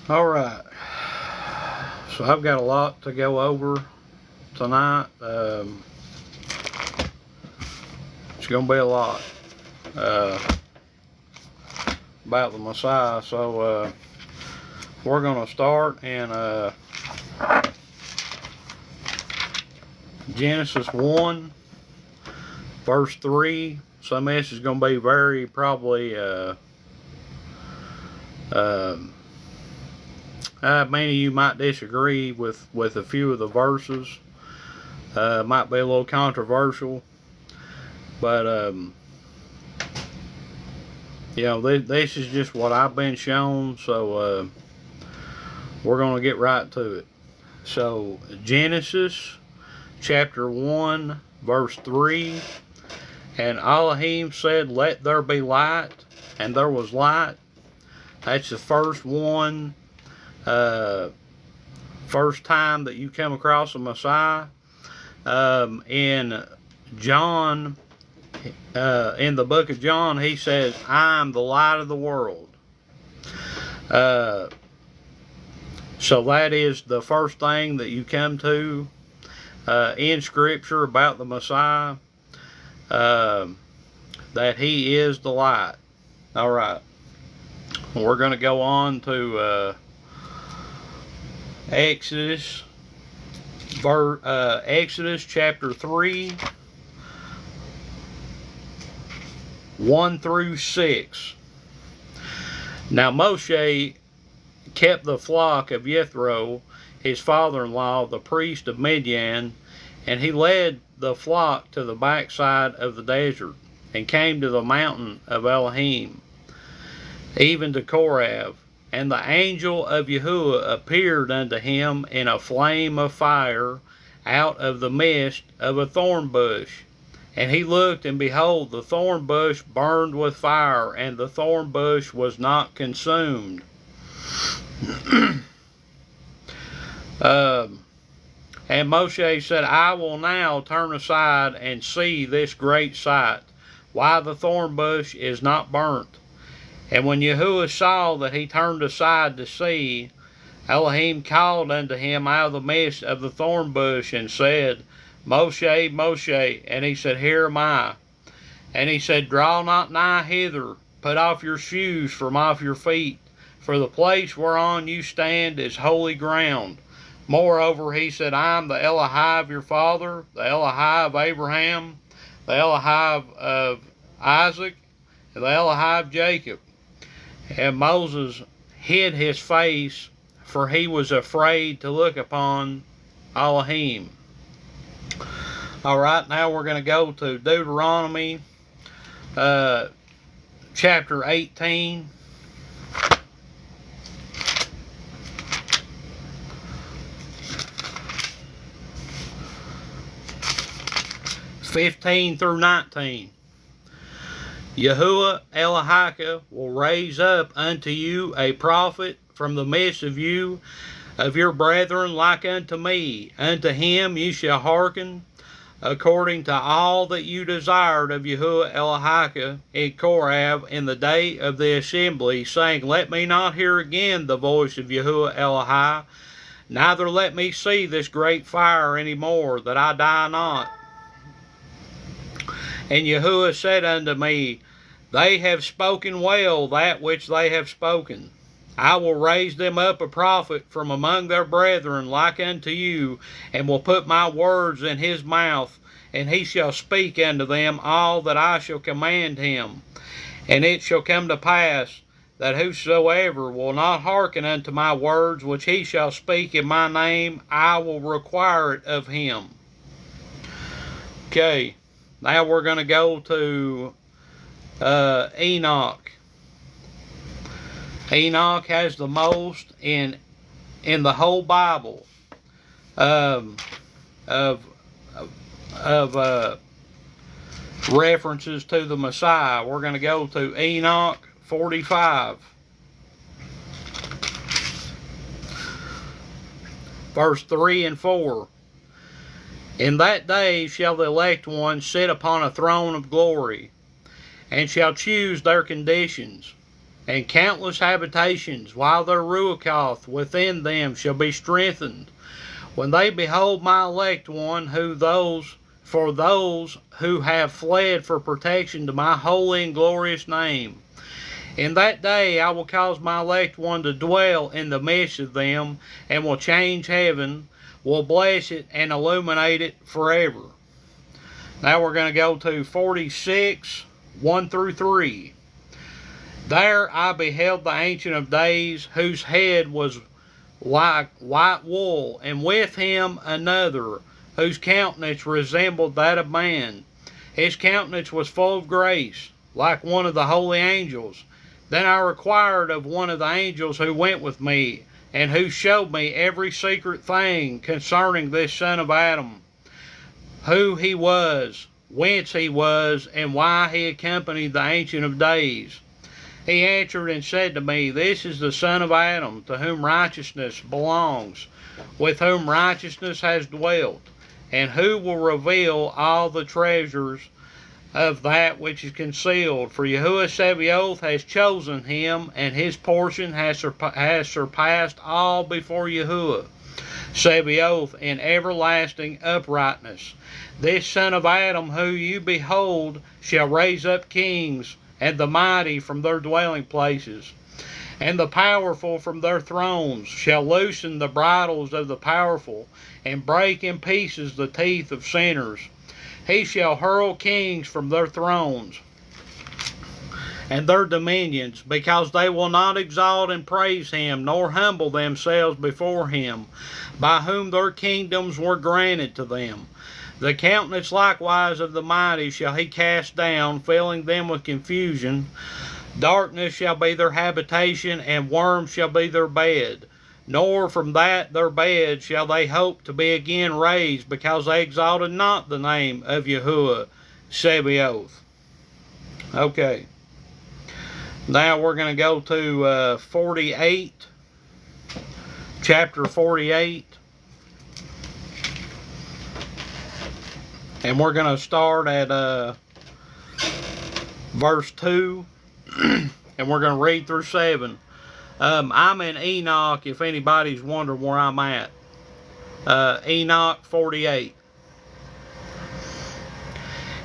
Alright, so I've got a lot to go over tonight. It's going to be a lot about the Messiah. So we're going to start in Genesis 1, verse 3. Some of this is going to be very probably many of you might disagree with a few of the verses. Might be a little controversial, but this is just what I've been shown, so we're going to get right to it. So Genesis chapter 1 verse 3, and Elohim said, "Let there be light," and there was light. That's the first one, first time that you come across a Messiah. In John, in the book of John, he says, "I'm the light of the world." So that is the first thing that you come to in Scripture about the Messiah, that he is the light. All right, we're going to go on to Exodus chapter 3, 1 through 6. Now Moshe kept the flock of Jethro, his father-in-law, the priest of Midian, and he led the flock to the backside of the desert, and came to the mountain of Elohim, even to Korav. And the angel of Yahuwah appeared unto him in a flame of fire out of the midst of a thorn bush. And he looked, and behold, the thorn bush burned with fire, and the thorn bush was not consumed. And Moshe said, "I will now turn aside and see this great sight, why the thorn bush is not burnt." And when Yahuwah saw that he turned aside to see, Elohim called unto him out of the midst of the thorn bush, and said, "Moshe, Moshe." And he said, "Here am I." And he said, "Draw not nigh hither, put off your shoes from off your feet, for the place whereon you stand is holy ground. Moreover," he said, "I am the Elohai of your father, the Elohai of Abraham, the Elohai of Isaac, and the Elohai of Jacob." And Moses hid his face, for he was afraid to look upon Elohim. Alright, now we're going to go to Deuteronomy chapter 18. (15 through 19). Yahuwah Elohaka will raise up unto you a prophet from the midst of you, of your brethren, like unto me. Unto him you shall hearken, according to all that you desired of Yahuwah Elohaka in Korav in the day of the assembly, saying, "Let me not hear again the voice of Yahuwah Elohai, neither let me see this great fire any more, that I die not." And Yahuwah said unto me, "They have spoken well that which they have spoken. I will raise them up a prophet from among their brethren like unto you, and will put my words in his mouth, and he shall speak unto them all that I shall command him. And it shall come to pass, that whosoever will not hearken unto my words which he shall speak in my name, I will require it of him." Okay, now we're going to go to Enoch. Enoch has the most in the whole Bible of references to the Messiah. We're going to go to Enoch 45, verse 3 and 4. "In that day shall the elect ones sit upon a throne of glory, and shall choose their conditions. and countless habitations, while their ruachoth within them shall be strengthened. When they behold my elect one, for those who have fled for protection to my holy and glorious name. In that day I will cause my elect one to dwell in the midst of them, and will change heaven, will bless it, and illuminate it forever. Now we're going to go to 46, 1 through 3. There I beheld the Ancient of Days, whose head was like white wool, and with him another, whose countenance resembled that of man. His countenance was full of grace, like one of the holy angels. Then I required of one of the angels who went with me, and who showed me every secret thing concerning this son of Adam, who he was, whence he was, and why he accompanied the Ancient of Days. He answered and said to me, This is the son of Adam, to whom righteousness belongs, with whom righteousness has dwelt, and who will reveal all the treasures of that which is concealed. For Yahuwah Sabaoth has chosen him, and his portion has surpassed all before Yahuwah Sabaoth in everlasting uprightness. This son of Adam who you behold shall raise up kings, and the mighty from their dwelling places, and the powerful from their thrones, shall loosen the bridles of the powerful, and break in pieces the teeth of sinners. He shall hurl kings from their thrones and their dominions, because they will not exalt and praise him, nor humble themselves before him, by whom their kingdoms were granted to them. The countenance likewise of the mighty shall he cast down, filling them with confusion. Darkness shall be their habitation, and worms shall be their bed. Nor from that their bed shall they hope to be again raised, because they exalted not the name of Yahuwah Sabaoth. Okay. Now we're going to go to 48, chapter 48. And we're going to start at verse 2, and we're going to read through 7. I'm in Enoch, if anybody's wondering where I'm at. Enoch 48.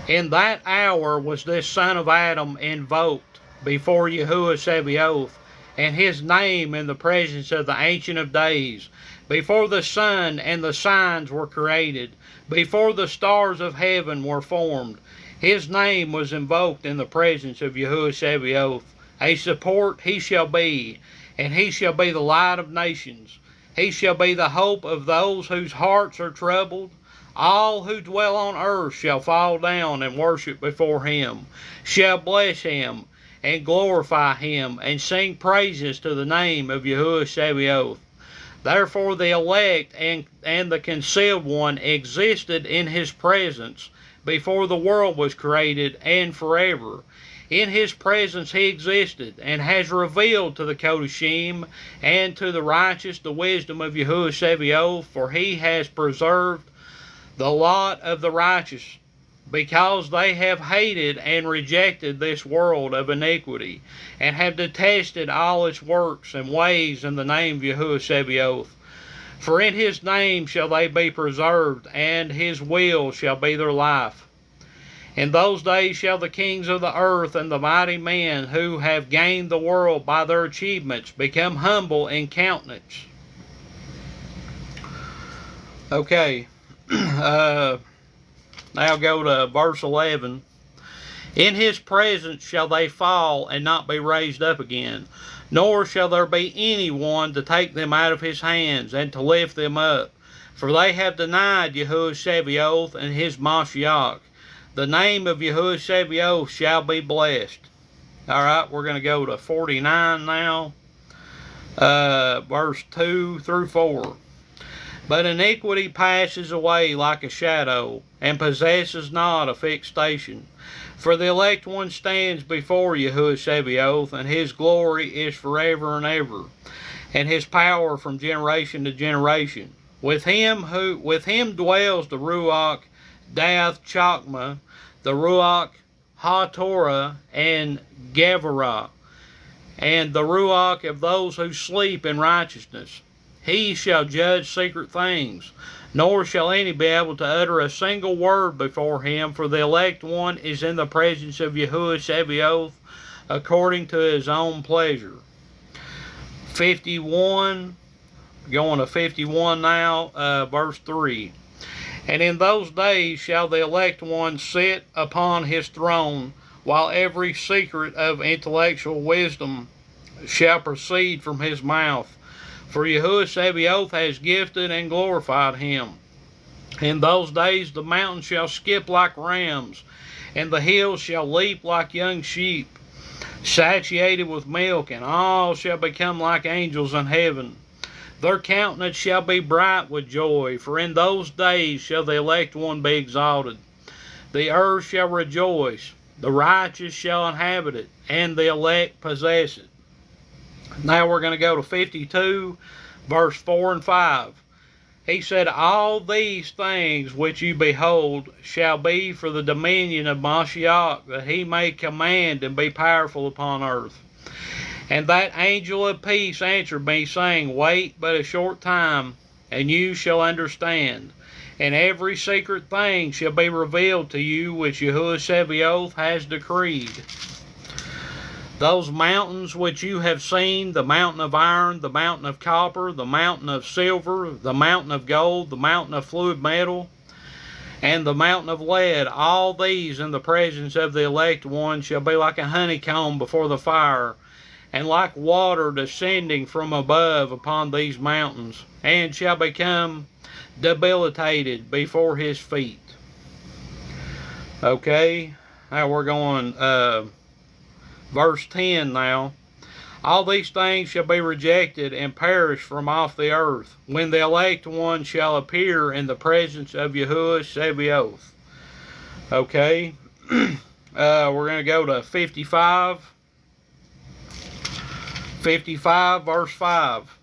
In that hour was this son of Adam invoked before Yahuwah Sabaoth, and his name in the presence of the Ancient of Days, before the sun and the signs were created, before the stars of heaven were formed. His name was invoked in the presence of Yahuwah Sabaoth. A support he shall be, and he shall be the light of nations. He shall be the hope of those whose hearts are troubled. All who dwell on earth shall fall down and worship before him, shall bless him, and glorify him, and sing praises to the name of Yahuwah Sabaoth. Therefore the elect and the concealed one existed in his presence before the world was created, and forever. In his presence he existed, and has revealed to the Kodashim and to the righteous the wisdom of Yahuwah Sabaoth, for he has preserved the lot of the righteous, because they have hated and rejected this world of iniquity, and have detested all its works and ways in the name of Yahuwah Sabaoth. For in his name shall they be preserved, and his will shall be their life. In those days shall the kings of the earth and the mighty men who have gained the world by their achievements become humble in countenance. Okay. Now go to verse 11. In his presence shall they fall and not be raised up again, nor shall there be any one to take them out of his hands and to lift them up. For they have denied Yahuwah Sabaoth and his Mashiach. The name of Yahuwah Sabaoth shall be blessed. Alright, we're going to go to 49 now. Verse 2 through 4. But iniquity passes away like a shadow, and possesses not a fixed station. For the elect one stands before Yahuwah Sabaoth, and his glory is forever and ever, and his power from generation to generation. With him dwells the Ruach Dath Chakma, the Ruach HaTorah, and Gevarah. and the ruach of those who sleep in righteousness. He shall judge secret things, nor shall any be able to utter a single word before him, for the elect one is in the presence of Yahuwah Sabaoth, according to his own pleasure. 51, going to 51 now, verse 3. And in those days shall the elect one sit upon his throne, while every secret of intellectual wisdom shall proceed from his mouth. For Yahuwah Sabaoth has gifted and glorified him. In those days the mountains shall skip like rams, and the hills shall leap like young sheep, satiated with milk, and all shall become like angels in heaven. Their countenance shall be bright with joy, for in those days shall the elect one be exalted. The earth shall rejoice, the righteous shall inhabit it, and the elect possess it. Now we're going to go to 52, verse 4 and 5. He said, all these things which you behold shall be for the dominion of Mashiach, that he may command and be powerful upon earth. And that angel of peace answered me, saying, wait but a short time, and you shall understand. And every secret thing shall be revealed to you, which Yahuwah Sabaoth has decreed. Those mountains which you have seen, the mountain of iron, the mountain of copper, the mountain of silver, the mountain of gold, the mountain of fluid metal, and the mountain of lead, all these in the presence of the elect one shall be like a honeycomb before the fire, and like water descending from above upon these mountains, and shall become debilitated before his feet. Okay, now we're going verse 10 now. All these things shall be rejected and perish from off the earth, when the elect one shall appear in the presence of Yahuwah Sabaoth. Okay, we're going to go to 55. 55 verse 5.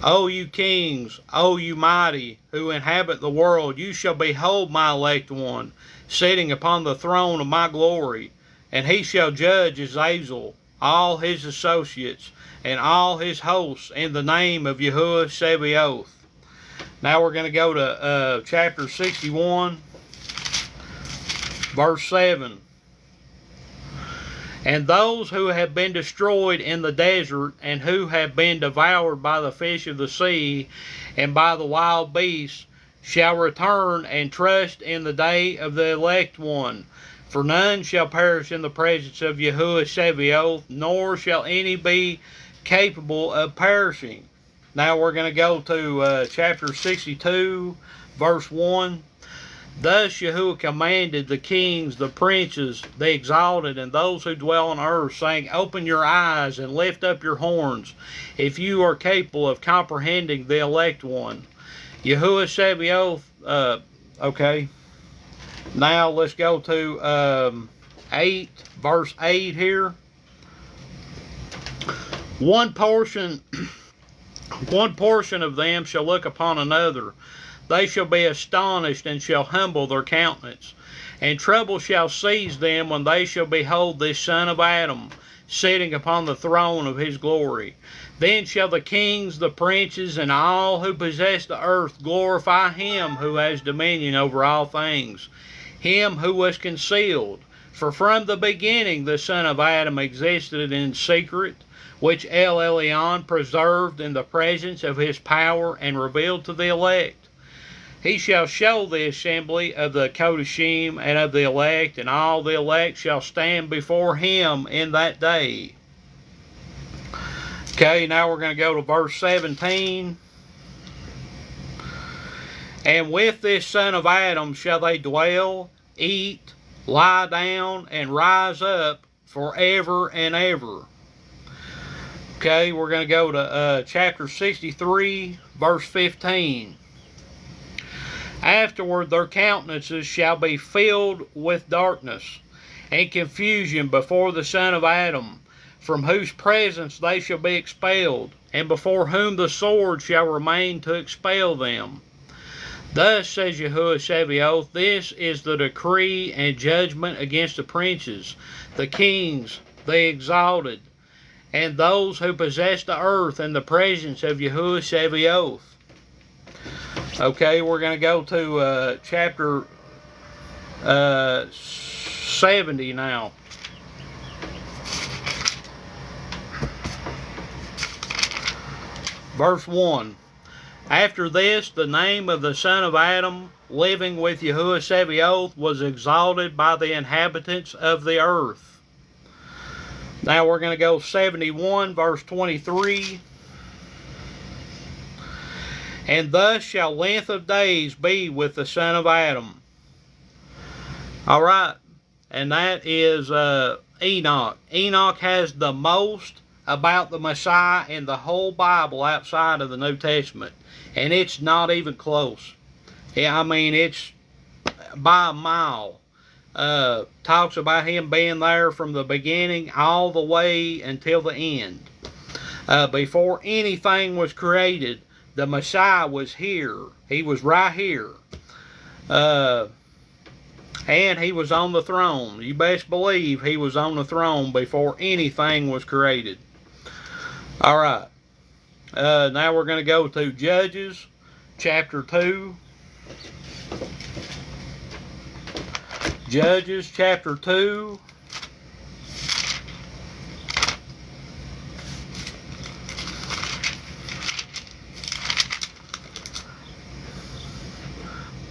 O you kings, O you mighty, who inhabit the world, you shall behold my elect one, sitting upon the throne of my glory, and he shall judge Azazel, all his associates, and all his hosts, in the name of Yahuwah Sabaoth. Now we're going to go to chapter 61, verse 7. And those who have been destroyed in the desert, and who have been devoured by the fish of the sea, and by the wild beasts, shall return and trust in the day of the elect one. For none shall perish in the presence of Yahuwah Sabaoth, nor shall any be capable of perishing. Now we're going to go to chapter 62, verse 1. Thus Yahuwah commanded the kings, the princes, the exalted, and those who dwell on earth, saying, open your eyes and lift up your horns, if you are capable of comprehending the elect one. Yahuwah Sabaoth, okay. Now let's go to 8, verse 8 here. One portion of them shall look upon another. They shall be astonished, and shall humble their countenance. And trouble shall seize them when they shall behold this son of Adam, sitting upon the throne of his glory. Then shall the kings, the princes, and all who possess the earth glorify him who has dominion over all things, him who was concealed. For from the beginning the son of Adam existed in secret, which El Elyon preserved in the presence of his power, and revealed to the elect. He shall show the assembly of the Kodashim and of the elect, and all the elect shall stand before him in that day. Okay, now we're going to go to verse 17. And with this son of Adam shall they dwell, eat, lie down, and rise up forever and ever. Okay, we're going to go to chapter 63, verse 15. Afterward their countenances shall be filled with darkness and confusion before the son of Adam, from whose presence they shall be expelled, and before whom the sword shall remain to expel them. Thus says Yahuwah Sabaoth, this is the decree and judgment against the princes, the kings, the exalted, and those who possess the earth in the presence of Yahuwah Sabaoth. Okay, we're going to go to chapter 70 now. Verse 1. After this, the name of the son of Adam, living with Yahuwah Sabaoth, was exalted by the inhabitants of the earth. Now we're going to go 71, verse 23. And thus shall length of days be with the son of Adam. Alright, and that is Enoch. Enoch has the most about the Messiah in the whole Bible outside of the New Testament. And it's not even close. Yeah, I mean, it's by a mile. Talks about him being there from the beginning all the way until the end. Before anything was created, the Messiah was here. He was right here. And he was on the throne. You best believe he was on the throne before anything was created. Alright. Now we're going to go to Judges chapter 2. Judges chapter 2.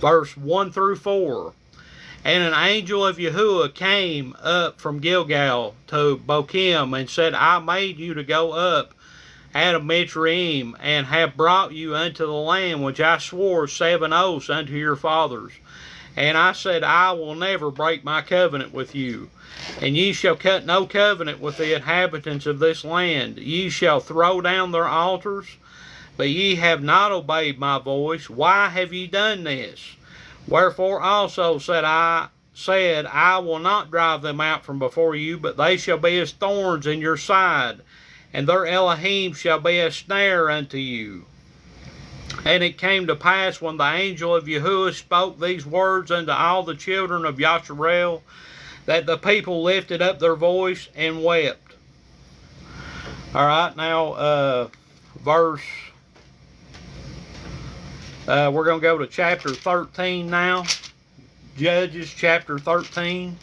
Verse 1 through 4. And an angel of Yahuwah came up from Gilgal to Bochim and said, I made you to go up out of Mitzrayim, and have brought you unto the land which I swore 7 oaths unto your fathers. And I said, I will never break my covenant with you. And ye shall cut no covenant with the inhabitants of this land. Ye shall throw down their altars, but ye have not obeyed my voice. Why have ye done this? Wherefore also said I will not drive them out from before you, but they shall be as thorns in your side, and their Elohim shall be a snare unto you. And it came to pass, when the angel of Yahuwah spoke these words unto all the children of Yasharel, that the people lifted up their voice and wept. Alright, now we're going to go to chapter 13 now. Judges chapter 13.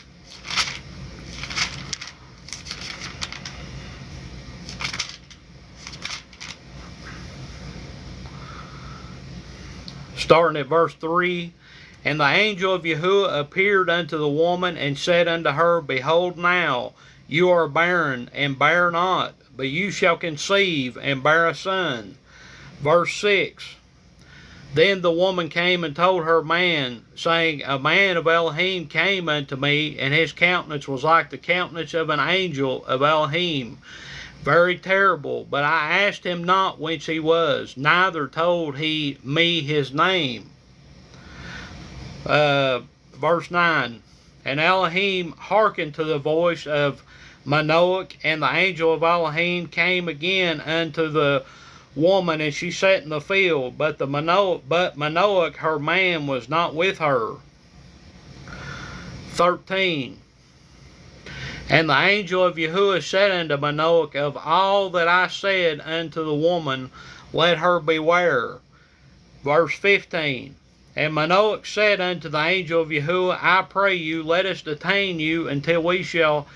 Starting at verse 3. And the angel of Yahuwah appeared unto the woman, and said unto her, Behold now, you are barren, and bear not, but you shall conceive, and bear a son. Verse 6. Then the woman came and told her man, saying, A man of Elohim came unto me, and his countenance was like the countenance of an angel of Elohim, very terrible. But I asked him not whence he was, neither told he me his name. Verse 9. And Elohim hearkened to the voice of Manoach, and the angel of Elohim came again unto the woman, and she sat in the field, but Manoach her man was not with her. 13. And the angel of Yahuwah said unto Manoach, Of all that I said unto the woman, let her beware. Verse 15. And Manoach said unto the angel of Yahuwah, I pray you, let us detain you until we shall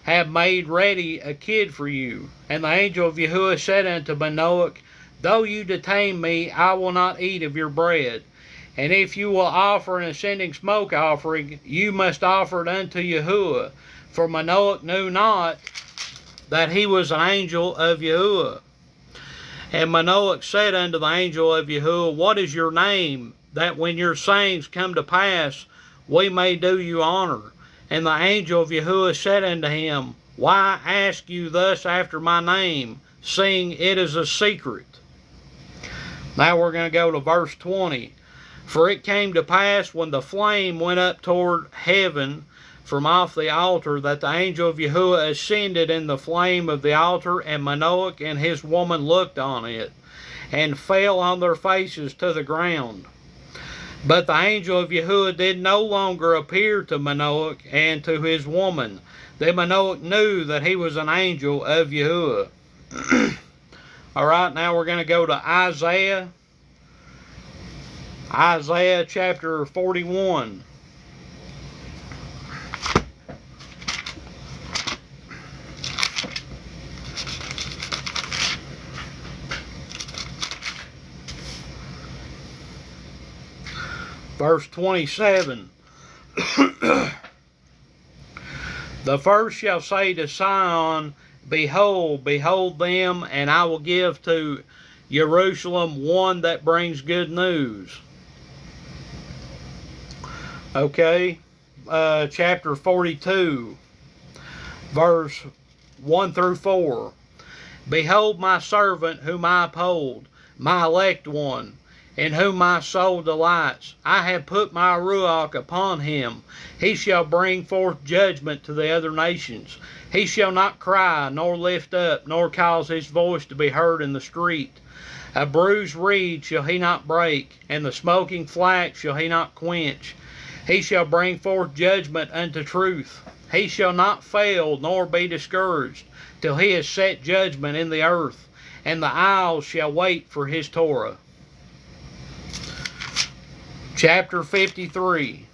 have made ready a kid for you. And the angel of Yahuwah said unto Manoach, Though you detain me, I will not eat of your bread. And if you will offer an ascending smoke offering, you must offer it unto Yahuwah. For Manoach knew not that he was an angel of Yahuwah. And Manoach said unto the angel of Yahuwah, What is your name, that when your sayings come to pass, we may do you honor? And the angel of Yahuwah said unto him, Why ask you thus after my name, seeing it is a secret? Now we're going to go to verse 20. For it came to pass, when the flame went up toward heaven from off the altar, that the angel of Yahuwah ascended in the flame of the altar, and Manoach and his woman looked on it, and fell on their faces to the ground. But the angel of Yahuwah did no longer appear to Manoach and to his woman. Then Manoah knew that he was an angel of Yahuwah. All right, now we're going to go to Isaiah. Isaiah chapter 41. Verse 27. The first shall say to Sion, Behold, behold them, and I will give to Jerusalem one that brings good news. Okay, chapter 42, verse 1 through 4. Behold my servant whom I uphold, my elect one, in whom my soul delights. I have put my ruach upon him. He shall bring forth judgment to the other nations. He shall not cry, nor lift up, nor cause his voice to be heard in the street. A bruised reed shall he not break, and the smoking flax shall he not quench. He shall bring forth judgment unto truth. He shall not fail, nor be discouraged, till he has set judgment in the earth, and the isles shall wait for his Torah. Chapter 53.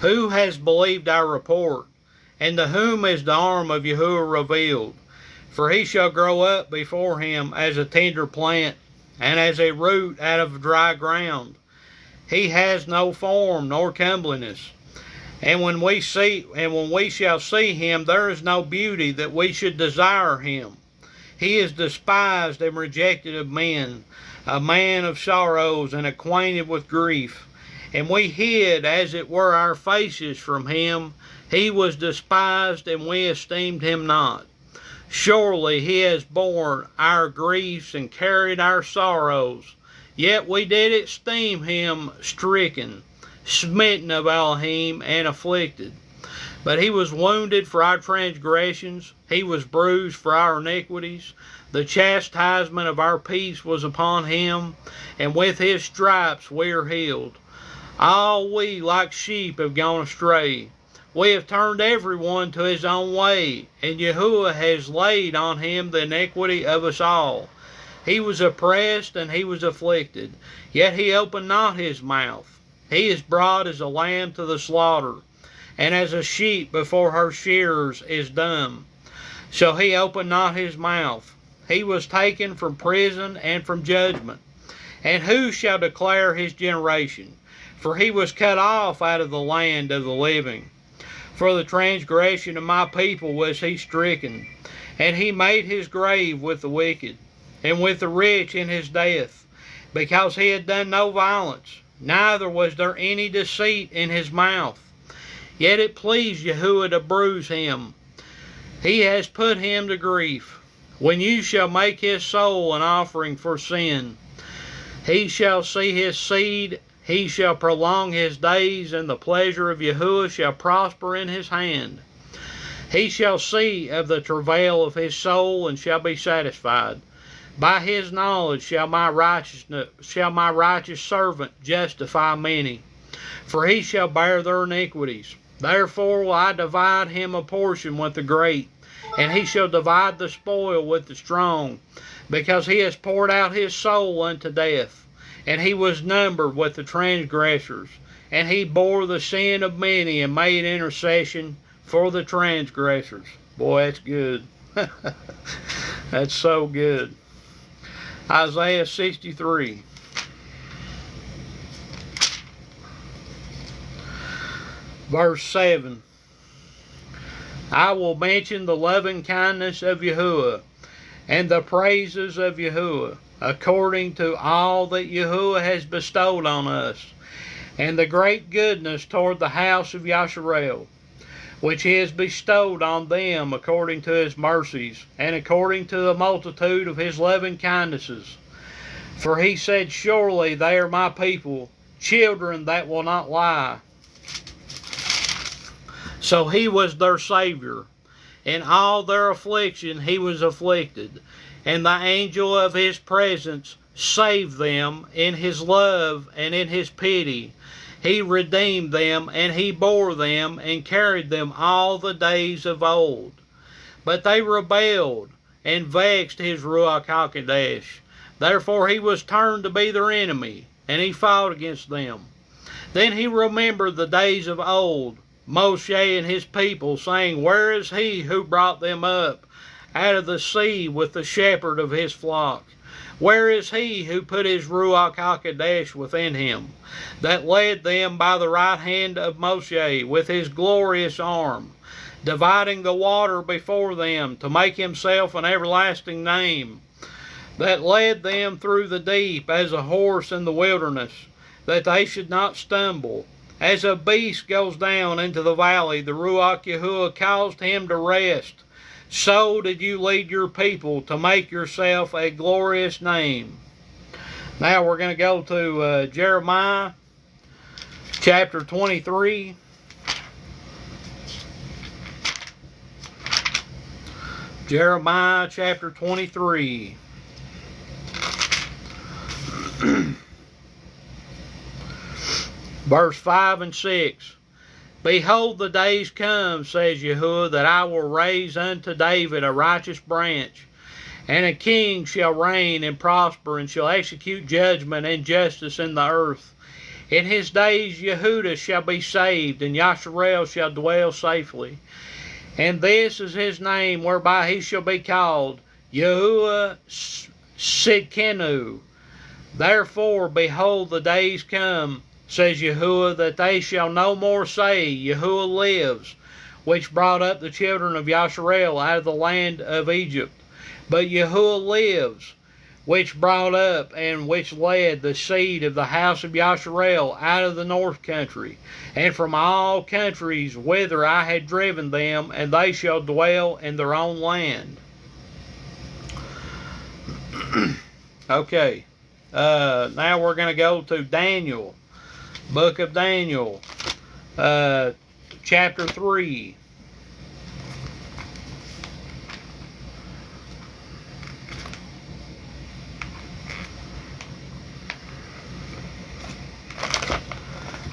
Who has believed our report? And to whom is the arm of Yahuwah revealed? For he shall grow up before him as a tender plant, and as a root out of dry ground. He has no form nor comeliness. And when we shall see him, there is no beauty that we should desire him. He is despised and rejected of men, a man of sorrows and acquainted with grief. And we hid, as it were, our faces from him. He was despised, and we esteemed him not. Surely he has borne our griefs and carried our sorrows. Yet we did esteem him stricken, smitten of Elohim, and afflicted. But he was wounded for our transgressions, he was bruised for our iniquities. The chastisement of our peace was upon him, and with his stripes we are healed. All we like sheep have gone astray. We have turned every one to his own way, and Yahuwah has laid on him the iniquity of us all. He was oppressed and he was afflicted, yet he opened not his mouth. He is brought as a lamb to the slaughter, and as a sheep before her shearers is dumb. So he opened not his mouth. He was taken from prison and from judgment. And who shall declare his generation? For he was cut off out of the land of the living. For the transgression of my people was he stricken, and he made his grave with the wicked, and with the rich in his death, because he had done no violence, neither was there any deceit in his mouth. Yet it pleased Yahuwah to bruise him. He has put him to grief. When you shall make his soul an offering for sin, he shall see his seed, he shall prolong his days, and the pleasure of Yahuwah shall prosper in his hand. He shall see of the travail of his soul, and shall be satisfied. By his knowledge shall my righteous servant justify many, for he shall bear their iniquities. Therefore will I divide him a portion with the great, and he shall divide the spoil with the strong, because he has poured out his soul unto death, and he was numbered with the transgressors, and he bore the sin of many, and made intercession for the transgressors. Boy, that's good. That's so good. Isaiah 63. Verse 7. I will mention the loving kindness of Yahuwah, and the praises of Yahuwah, according to all that Yahuwah has bestowed on us, and the great goodness toward the house of Yasharel, which he has bestowed on them according to his mercies, and according to the multitude of his loving kindnesses. For he said, surely they are my people, children that will not lie. So he was their Savior. In all their affliction he was afflicted, and the angel of his presence saved them in his love and in his pity. He redeemed them, and he bore them and carried them all the days of old. But they rebelled and vexed his Ruach HaKodesh. Therefore he was turned to be their enemy, and he fought against them. Then he remembered the days of old, Moshe and his people, saying, Where is he who brought them up out of the sea with the shepherd of his flock? Where is he who put his Ruach HaKodesh within him, that led them by the right hand of Moshe with his glorious arm, dividing the water before them to make himself an everlasting name, that led them through the deep as a horse in the wilderness, that they should not stumble? As a beast goes down into the valley, the Ruach Yahuwah caused him to rest. So did you lead your people to make yourself a glorious name. Now we're going to go to Jeremiah chapter 23. Jeremiah chapter 23. Verse 5 and 6. Behold, the days come, says Yahuwah, that I will raise unto David a righteous branch, and a king shall reign and prosper, and shall execute judgment and justice in the earth. In his days Yehudah shall be saved, and Yasharel shall dwell safely. And this is his name whereby he shall be called, Yahuwah Sidkenu. Therefore, behold, the days come, says Yahuwah, that they shall no more say, Yahuwah lives, which brought up the children of Yasharel out of the land of Egypt. But Yahuwah lives, which brought up and which led the seed of the house of Yasharel out of the north country, and from all countries whither I had driven them, and they shall dwell in their own land. Okay, now we're going to go to Daniel. Book of Daniel, chapter 3.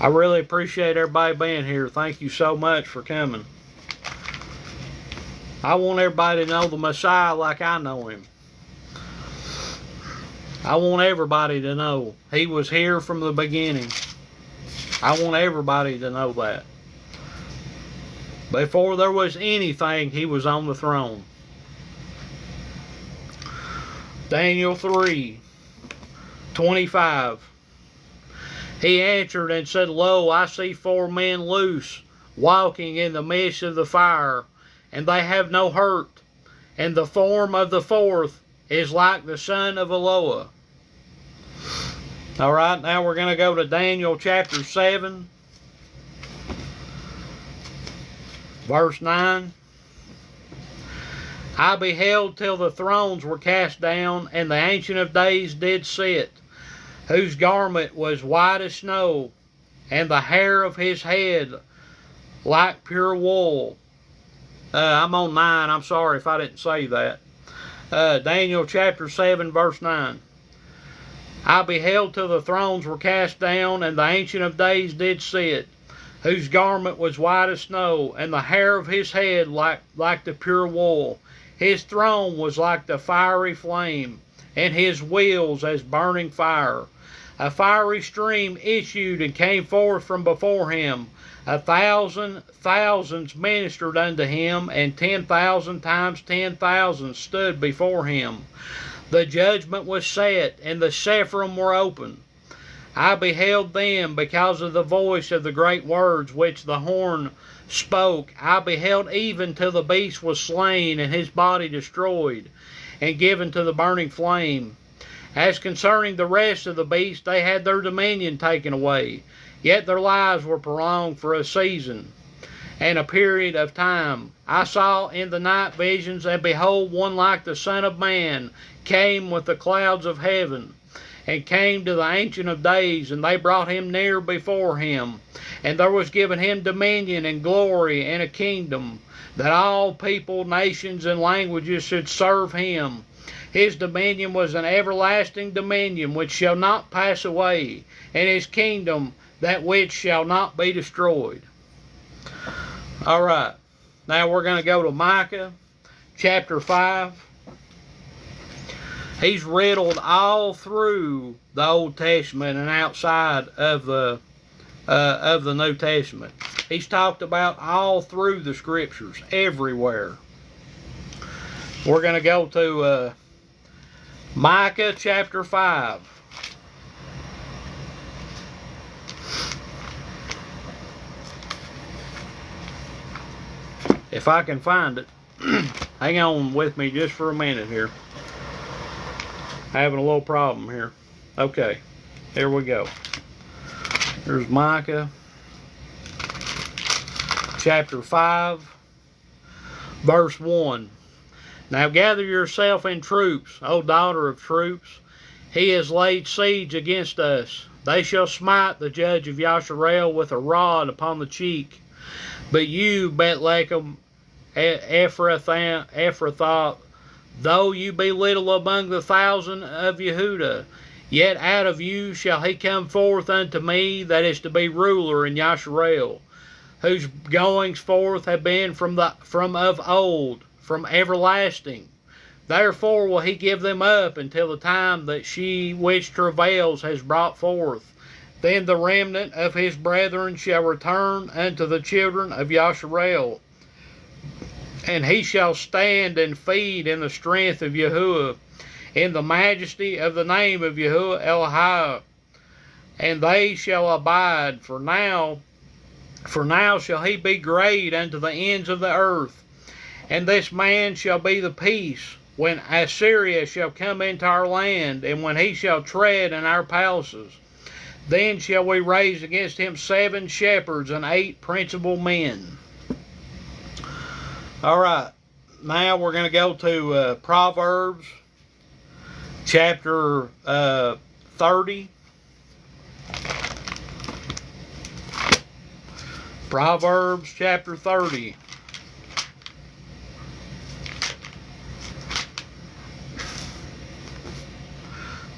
I really appreciate everybody being here. Thank you so much for coming. I want everybody to know the Messiah like I know him. I want everybody to know he was here from the beginning. I want everybody to know that. Before there was anything, he was on the throne. Daniel 3:25. He answered and said, Lo, I see 4 men loose, walking in the midst of the fire, and they have no hurt. And the form of the 4th is like the son of Eloah. All right, now we're going to go to Daniel chapter 7, verse 9. I beheld till the thrones were cast down, and the Ancient of Days did sit, whose garment was white as snow, and the hair of his head like pure wool. I'm on 9. I'm sorry if I didn't say that. Daniel chapter 7, verse 9. I beheld till the thrones were cast down, and the Ancient of Days did sit, whose garment was white as snow, and the hair of his head like the pure wool. His throne was like the fiery flame, and his wheels as burning fire. A fiery stream issued and came forth from before him. 1,000 thousands ministered unto him, and 10,000 times 10,000 stood before him. The judgment was set, and the Sephirim were open. I beheld them because of the voice of the great words which the horn spoke. I beheld even till the beast was slain, and his body destroyed, and given to the burning flame. As concerning the rest of the beasts, they had their dominion taken away, yet their lives were prolonged for a season and a period of time. I saw in the night visions, and behold, one like the Son of Man came with the clouds of heaven, and came to the Ancient of Days, and they brought him near before him. And there was given him dominion and glory and a kingdom, that all people, nations, and languages should serve him. His dominion was an everlasting dominion which shall not pass away, and his kingdom that which shall not be destroyed. All right, now we're going to go to Micah chapter 5. He's riddled all through the Old Testament and outside of the New Testament. He's talked about all through the Scriptures, everywhere. We're going to go to Micah chapter 5. If I can find it. Hang on with me just for a minute here. Having a little problem here. Okay, here we go. There's Micah chapter 5, verse 1. Now gather yourself in troops, O daughter of troops. He has laid siege against us. They shall smite the judge of Yasharel with a rod upon the cheek. But you, Bethlehem, Ephrathah, though you be little among the 1,000 of Yehudah, yet out of you shall he come forth unto me that is to be ruler in Yasharel, whose goings forth have been from of old, from everlasting. Therefore will he give them up until the time that she which travails has brought forth. Then the remnant of his brethren shall return unto the children of Yasharel, and he shall stand and feed in the strength of Yahuwah, in the majesty of the name of Yahuwah Elohim, and they shall abide. For now shall he be great unto the ends of the earth, and this man shall be the peace, when Assyria shall come into our land, and when he shall tread in our palaces. Then shall we raise against him 7 shepherds and 8 principal men. All right, now we're going to go to Proverbs chapter 30. Proverbs chapter 30.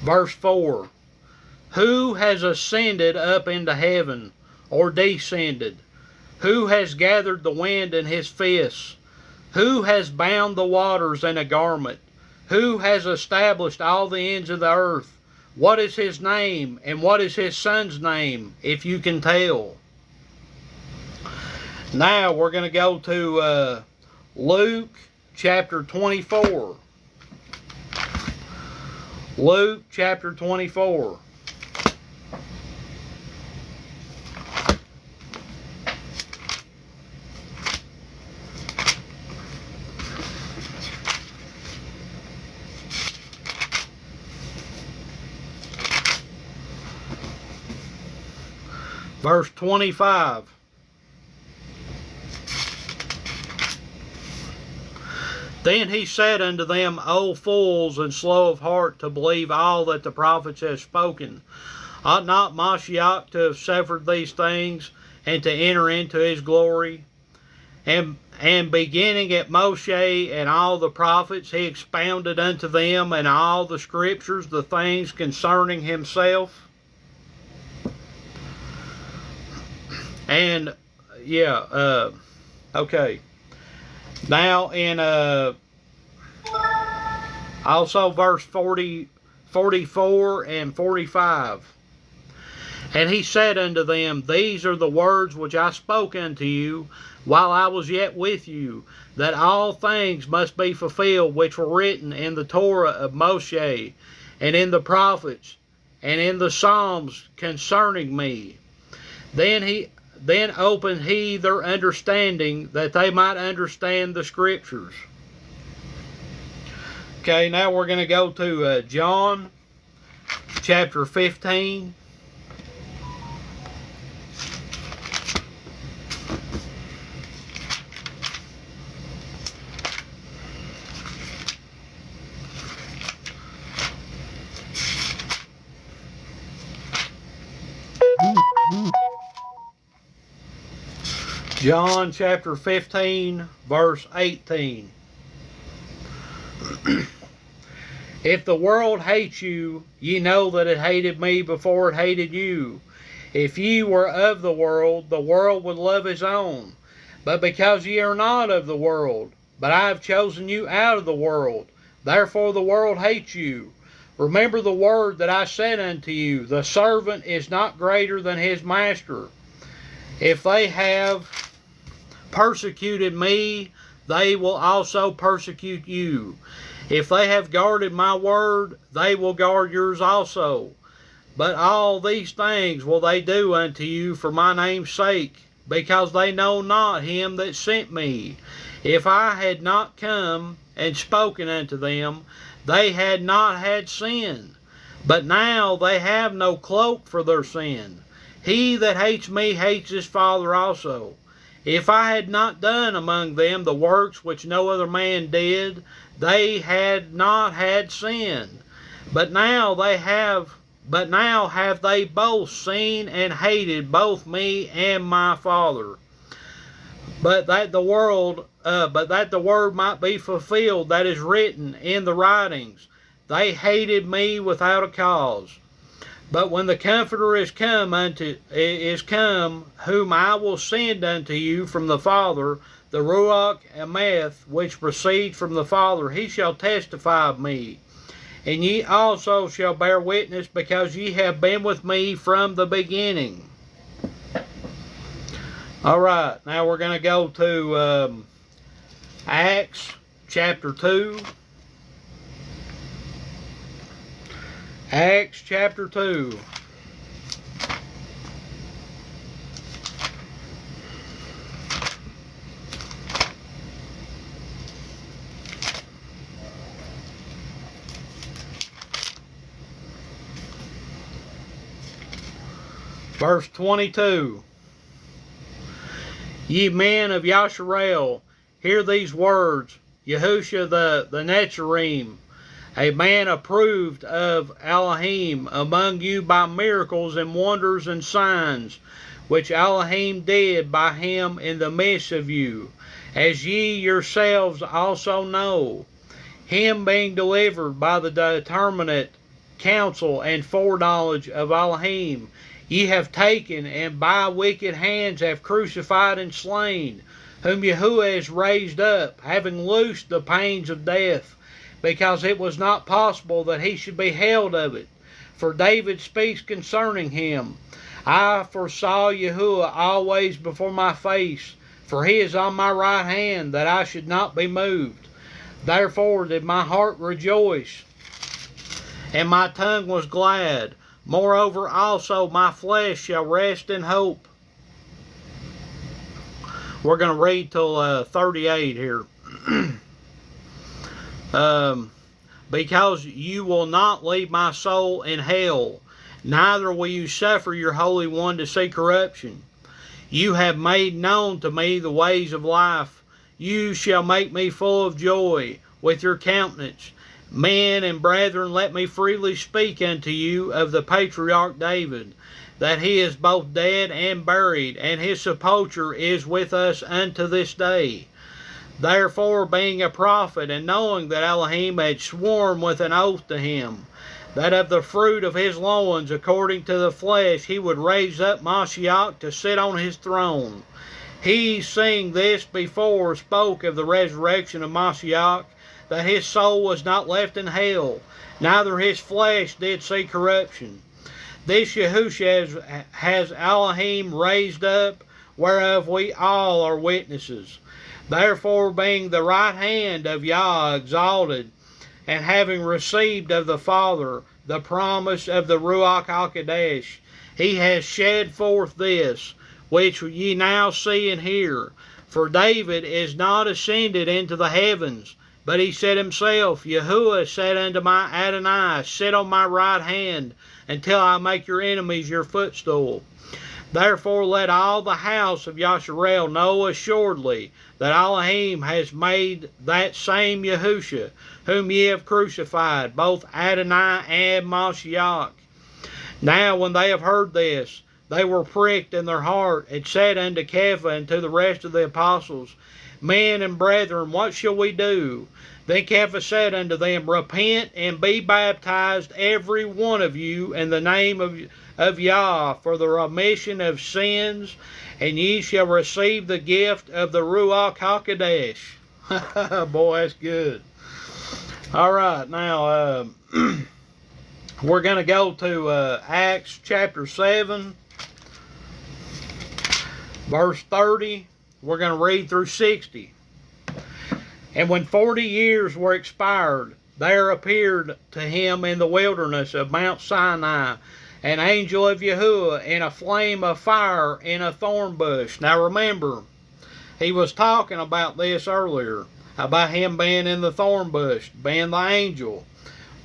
Verse 4. Who has ascended up into heaven, or descended? Who has gathered the wind in his fists? Who has bound the waters in a garment? Who has established all the ends of the earth? What is his name, and what is his son's name, if you can tell? Now we're going to go to Luke chapter 24. Luke chapter 24. Verse 25. Then he said unto them, O fools and slow of heart to believe all that the prophets have spoken. Ought not Mashiach to have suffered these things, and to enter into his glory? And beginning at Moshe and all the prophets, he expounded unto them in all the scriptures the things concerning himself. And, okay. Now in also verse 40, 44 and 45. And he said unto them, These are the words which I spoke unto you while I was yet with you, that all things must be fulfilled which were written in the Torah of Moshe, and in the prophets, and in the Psalms concerning me. Then opened he their understanding, that they might understand the scriptures. Okay, now we're going to go to John chapter 15. John chapter 15, verse 18. If the world hates you, ye know that it hated me before it hated you. If ye were of the world would love his own. But because ye are not of the world, but I have chosen you out of the world, therefore the world hates you. Remember the word that I said unto you, the servant is not greater than his master. If they have persecuted me, they will also persecute you. If they have guarded my word, they will guard yours also. But all these things will they do unto you for my name's sake, because they know not him that sent me. If I had not come and spoken unto them, they had not had sin. But now they have no cloak for their sin. He that hates me hates his Father also. If I had not done among them the works which no other man did, they had not had sin. But now have they both seen and hated both me and my Father. But that the word might be fulfilled that is written in the writings, they hated me without a cause. But when the Comforter is come, whom I will send unto you from the Father, the Ruach Emeth, which proceeds from the Father, he shall testify of me. And ye also shall bear witness, because ye have been with me from the beginning. All right, now we're going to go to Acts chapter 2. Acts chapter 2. Verse 22. Ye men of Yasharel, hear these words. Yahusha the Netzarim, a man approved of Elohim among you by miracles and wonders and signs, which Elohim did by him in the midst of you, as ye yourselves also know. Him being delivered by the determinate counsel and foreknowledge of Elohim, ye have taken, and by wicked hands have crucified and slain, whom Yahuwah has raised up, having loosed the pains of death, because it was not possible that he should be held of it. For David speaks concerning him, I foresaw Yahuwah always before my face, for he is on my right hand, that I should not be moved. Therefore did my heart rejoice, and my tongue was glad. Moreover also my flesh shall rest in hope. We're going to read till 38 here. Because you will not leave my soul in hell, neither will you suffer your Holy One to see corruption. You have made known to me the ways of life. You shall make me full of joy with your countenance. Men and brethren, let me freely speak unto you of the patriarch David, that he is both dead and buried, and his sepulchre is with us unto this day. Therefore, being a prophet, and knowing that Elohim had sworn with an oath to him, that of the fruit of his loins, according to the flesh, he would raise up Mashiach to sit on his throne. He, seeing this before, spoke of the resurrection of Mashiach, that his soul was not left in hell, neither his flesh did see corruption. This Yahusha has Elohim raised up, whereof we all are witnesses. Therefore, being the right hand of Yah exalted, and having received of the Father the promise of the Ruach HaKodesh, he has shed forth this, which ye now see and hear. For David is not ascended into the heavens, but he said himself, Yahuwah said unto my Adonai, sit on my right hand, until I make your enemies your footstool. Therefore let all the house of Yasharel know assuredly that Elohim has made that same Yahusha, whom ye have crucified, both Adonai and Mashiach. Now when they have heard this, they were pricked in their heart, and said unto Kepha and to the rest of the apostles, Men and brethren, what shall we do? Then Cephas said unto them, Repent and be baptized every one of you in the name of Yah for the remission of sins, and ye shall receive the gift of the Ruach HaKodesh. Boy, that's good. All right, now we're going to go to Acts chapter 7, verse 30. We're going to read through 60. And when 40 years were expired, there appeared to him in the wilderness of Mount Sinai an angel of Yahuwah in a flame of fire in a thorn bush. Now remember, he was talking about this earlier, about him being in the thorn bush, being the angel.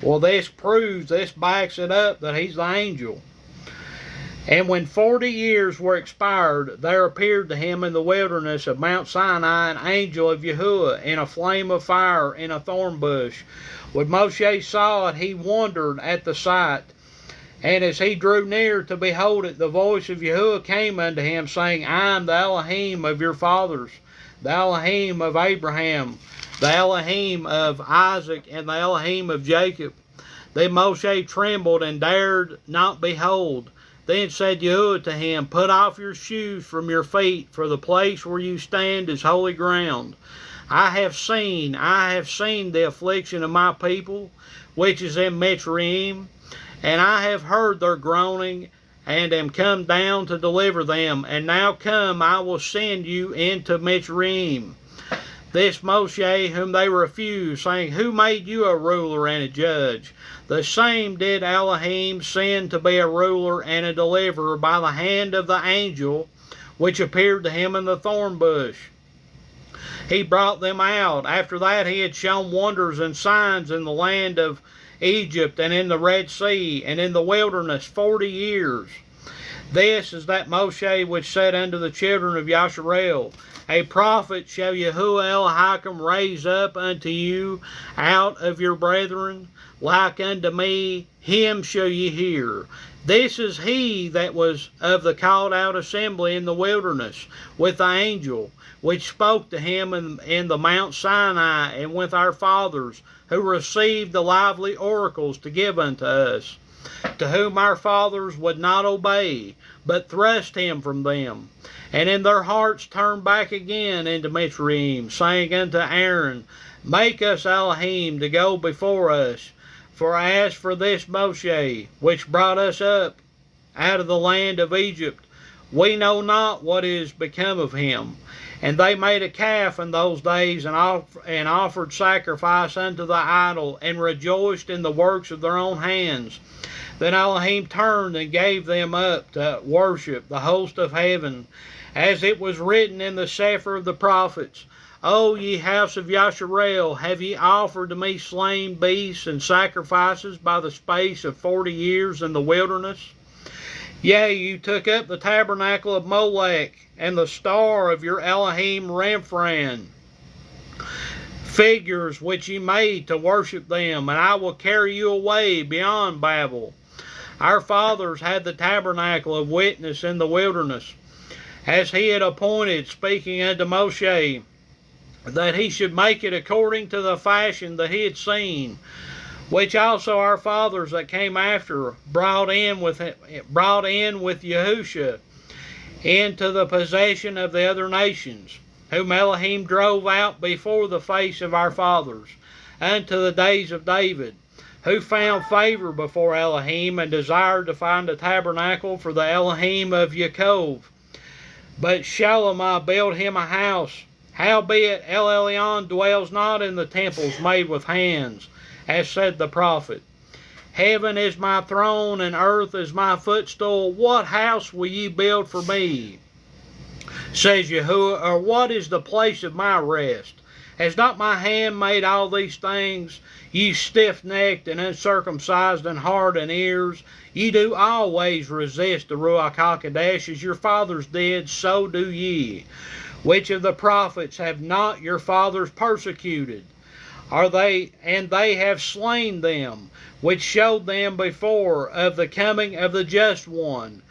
Well, this backs it up that he's the angel. And when 40 years were expired, there appeared to him in the wilderness of Mount Sinai an angel of Yahuwah in a flame of fire in a thorn bush. When Moshe saw it, he wondered at the sight. And as he drew near to behold it, the voice of Yahuwah came unto him, saying, I am the Elohim of your fathers, the Elohim of Abraham, the Elohim of Isaac, and the Elohim of Jacob. Then Moshe trembled and dared not behold. Then said Yahuwah to him, Put off your shoes from your feet, for the place where you stand is holy ground. I have seen the affliction of my people, which is in Mitzrayim, and I have heard their groaning, and am come down to deliver them. And now come, I will send you into Mitzrayim. This Moshe whom they refused, saying, Who made you a ruler and a judge? The same did Elohim send to be a ruler and a deliverer by the hand of the angel which appeared to him in the thorn bush. He brought them out. After that he had shown wonders and signs in the land of Egypt and in the Red Sea and in the wilderness 40 years. This is that Moshe which said unto the children of Yasharel, A prophet shall Yahuwah Elohim raise up unto you out of your brethren, like unto me, him shall ye hear. This is he that was of the called out assembly in the wilderness, with the angel, which spoke to him in the Mount Sinai, and with our fathers, who received the lively oracles to give unto us, to whom our fathers would not obey, but thrust him from them. And in their hearts turned back again into Mitzrayim, saying unto Aaron, Make us Elohim to go before us. For as for this Moshe, which brought us up out of the land of Egypt, we know not what is become of him. And they made a calf in those days, and offered sacrifice unto the idol, and rejoiced in the works of their own hands. Then Elohim turned and gave them up to worship the host of heaven, as it was written in the Sefer of the prophets, O ye house of Yasharel, have ye offered to me slain beasts and sacrifices by the space of 40 years in the wilderness? Yea, you took up the tabernacle of Molech, and the star of your Elohim Remphan, figures which ye made to worship them, and I will carry you away beyond Babel. Our fathers had the tabernacle of witness in the wilderness, as he had appointed, speaking unto Moshe, that he should make it according to the fashion that he had seen, which also our fathers that came after brought in with Yahusha into the possession of the other nations, whom Elohim drove out before the face of our fathers, unto the days of David, who found favor before Elohim, and desired to find a tabernacle for the Elohim of Yaakov. But Shalomah built him a house. Howbeit El Elyon dwells not in the temples made with hands, as said the prophet. Heaven is my throne, and earth is my footstool. What house will ye build for me? Says Yahuwah, or what is the place of my rest? Has not my hand made all these things? Ye stiff-necked and uncircumcised in heart and ears, ye do always resist the Ruach HaKodesh, as your fathers did, so do ye. Which of the prophets have not your fathers persecuted? And they have slain them, which showed them before of the coming of the just one,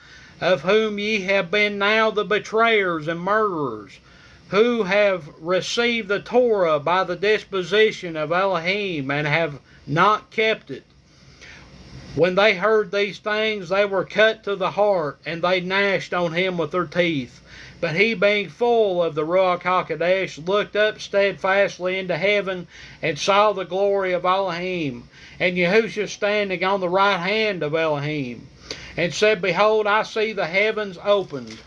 of whom ye have been now the betrayers and murderers, who have received the Torah by the disposition of Elohim and have not kept it. When they heard these things, they were cut to the heart, and they gnashed on him with their teeth. But he, being full of the Ruach HaKodesh, looked up steadfastly into heaven, and saw the glory of Elohim, and Yahushua standing on the right hand of Elohim, and said, Behold, I see the heavens opened,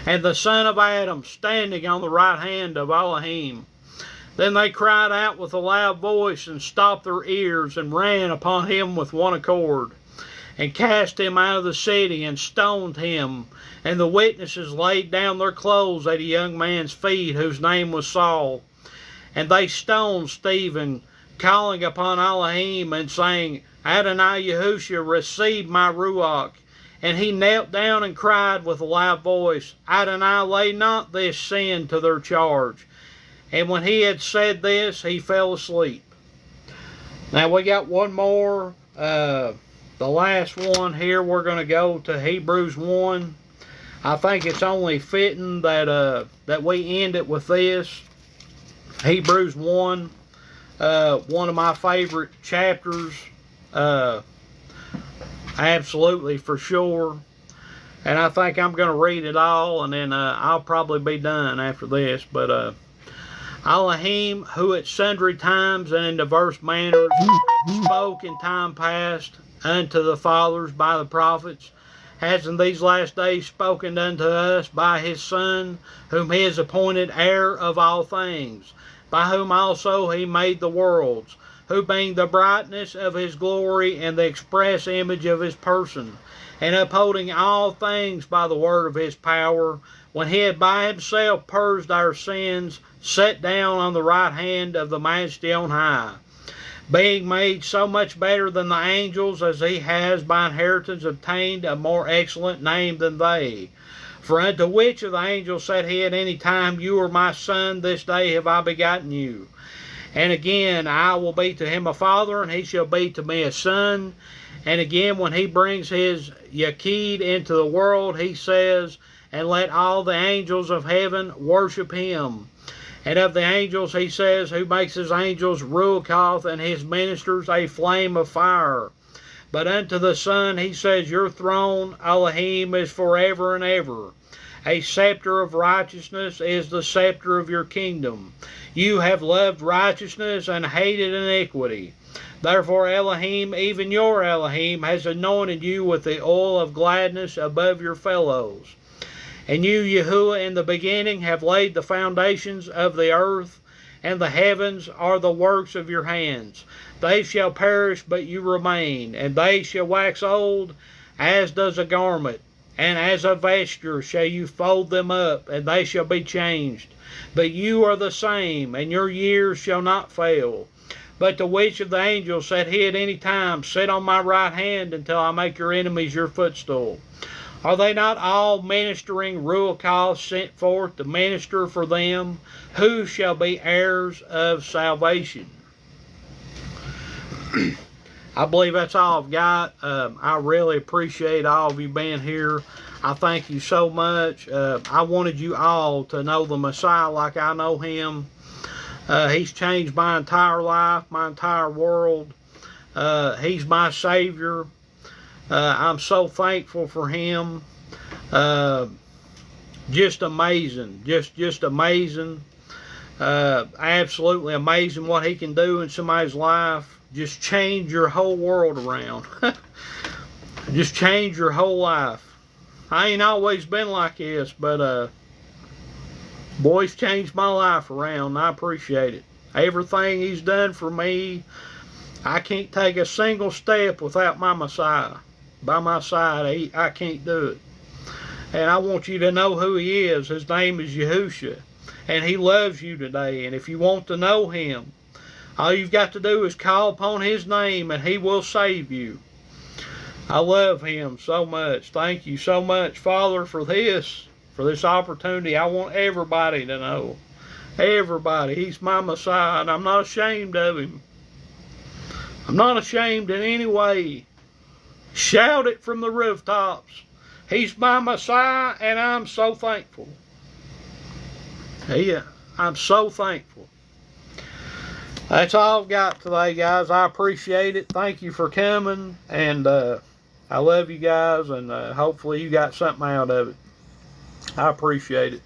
and the Son of Adam standing on the right hand of Elohim. Then they cried out with a loud voice, and stopped their ears, and ran upon him with one accord, and cast him out of the city, and stoned him. And the witnesses laid down their clothes at a young man's feet, whose name was Saul. And they stoned Stephen, calling upon Elohim, and saying, Adonai Yahushua, receive my Ruach. And he knelt down and cried with a loud voice, Adonai, lay not this sin to their charge. And when he had said this, he fell asleep. Now we got one more. The last one here, we're going to go to Hebrews 1. I think it's only fitting that we end it with this. Hebrews 1, one of my favorite chapters, absolutely for sure. And I think I'm going to read it all, and then I'll probably be done after this. But Elohim, who at sundry times and in diverse manners spoke in time past unto the fathers by the prophets, has in these last days spoken unto us by his Son, whom he has appointed heir of all things, by whom also he made the worlds, who being the brightness of his glory and the express image of his person, and upholding all things by the word of his power, when he had by himself purged our sins, sat down on the right hand of the Majesty on high, being made so much better than the angels, as he has by inheritance obtained a more excellent name than they. For unto which of the angels said he at any time, You are my son, this day have I begotten you? And again, I will be to him a father, and he shall be to me a son. And again, when he brings his Yakid into the world, he says, And let all the angels of heaven worship him. And of the angels, he says, Who makes his angels Ruach, and his ministers a flame of fire. But unto the Son, he says, Your throne, Elohim, is forever and ever. A scepter of righteousness is the scepter of your kingdom. You have loved righteousness and hated iniquity. Therefore Elohim, even your Elohim, has anointed you with the oil of gladness above your fellows. And you, Yahuwah, in the beginning have laid the foundations of the earth, and the heavens are the works of your hands. They shall perish, but you remain, and they shall wax old, as does a garment, and as a vesture shall you fold them up, and they shall be changed. But you are the same, and your years shall not fail. But to which of the angels said he at any time, Sit on my right hand until I make your enemies your footstool? Are they not all ministering Ruach sent forth to minister for them? Who shall be heirs of salvation? I believe that's all I've got. I really appreciate all of you being here. I thank you so much. I wanted you all to know the Messiah like I know him. He's changed my entire life, my entire world. He's my Savior. I'm so thankful for him. Just amazing. Just amazing. Absolutely amazing what he can do in somebody's life. Just change your whole world around. Just change your whole life. I ain't always been like this, but boy's changed my life around, and I appreciate it. Everything he's done for me, I can't take a single step without my Messiah by my side. I can't do it. And I want you to know who he is. His name is Yahushua, and he loves you today. And if you want to know him, all you've got to do is call upon his name, and he will save you. I love him so much. Thank you so much, Father, for this opportunity. I want everybody to know. Everybody. He's my Messiah, and I'm not ashamed of him. I'm not ashamed in any way. Shout it from the rooftops. He's my Messiah, and I'm so thankful. Yeah, I'm so thankful. That's all I've got today, guys. I appreciate it. Thank you for coming, and I love you guys, and hopefully you got something out of it. I appreciate it.